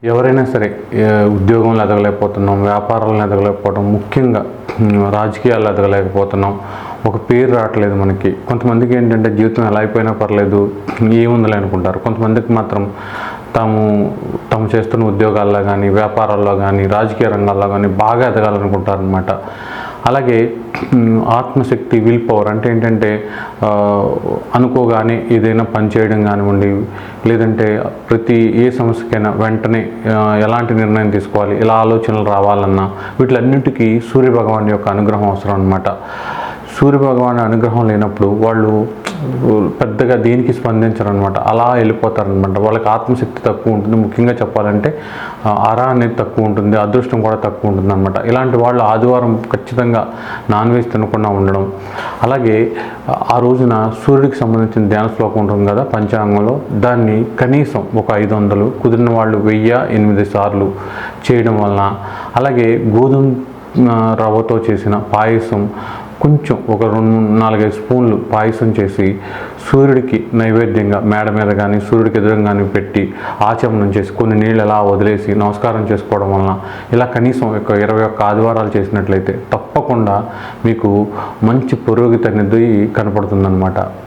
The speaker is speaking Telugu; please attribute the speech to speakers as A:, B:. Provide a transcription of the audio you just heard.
A: ఎవరైనా సరే ఉద్యోగంలో ఎదగలేకపోతున్నాం, వ్యాపారాలను ఎదగలేకపోవడం, ముఖ్యంగా రాజకీయాల్లో ఎదగలేకపోతున్నాం, ఒక పేరు రావట్లేదు మనకి. కొంతమందికి ఏంటంటే జీవితం ఎలా అయిపోయినా పర్లేదు, ఏముందిలే అనుకుంటారు. కొంతమందికి మాత్రం తాము చేస్తున్న ఉద్యోగాల్లో కానీ, వ్యాపారాల్లో కానీ, రాజకీయ రంగాల్లో కానీ బాగా ఎదగాలనుకుంటారు అనమాట. అలాగే ఆత్మశక్తి, విల్ పవర్ అంటే ఏంటంటే అనుకోగానే ఏదైనా పని చేయడం కానివ్వండి, లేదంటే ఏ సమస్యకైనా వెంటనే ఎలాంటి నిర్ణయం తీసుకోవాలి, ఇలా ఆలోచనలు రావాలన్నా వీటిలన్నింటికీ సూర్యభగవాన్ యొక్క అనుగ్రహం అవసరం అన్నమాట. సూర్యభగవాన్ అనుగ్రహం లేనప్పుడు వాళ్ళు పెద్దగా దేనికి స్పందించరు అనమాట, అలా వెళ్ళిపోతారనమాట. వాళ్ళకి ఆత్మశక్తి తక్కువ ఉంటుంది, ముఖ్యంగా చెప్పాలంటే ఆరా అనేది తక్కువ ఉంటుంది, అదృష్టం కూడా తక్కువ ఉంటుంది అనమాట. ఇలాంటి వాళ్ళు ఆదివారం ఖచ్చితంగా నాన్ వెజ్ తినకుండా ఉండడం, అలాగే ఆ రోజున సూర్యుడికి సంబంధించిన ధ్యాన శ్లోకం ఉంటుంది కదా పంచాంగంలో, దాన్ని కనీసం ఒక 500, కుదిరిన వాళ్ళు 1008 సార్లు చేయడం వలన, అలాగే గోధుమ రవ్వతో చేసిన పాయసం కొంచెం ఒక 2-4-5 స్పూన్లు పాయసం చేసి సూర్యుడికి నైవేద్యంగా మేడ మీద కానీ సూర్యుడికి ఎదురుగానే పెట్టి ఆచమనం చేసి కొన్ని నీళ్ళు ఎలా వదిలేసి నమస్కారం చేసుకోవడం వలన, ఇలా కనీసం 21 ఆదివారాలు చేసినట్లయితే తప్పకుండా మీకు మంచి పురోగతి అనేది కనపడుతుందన్నమాట.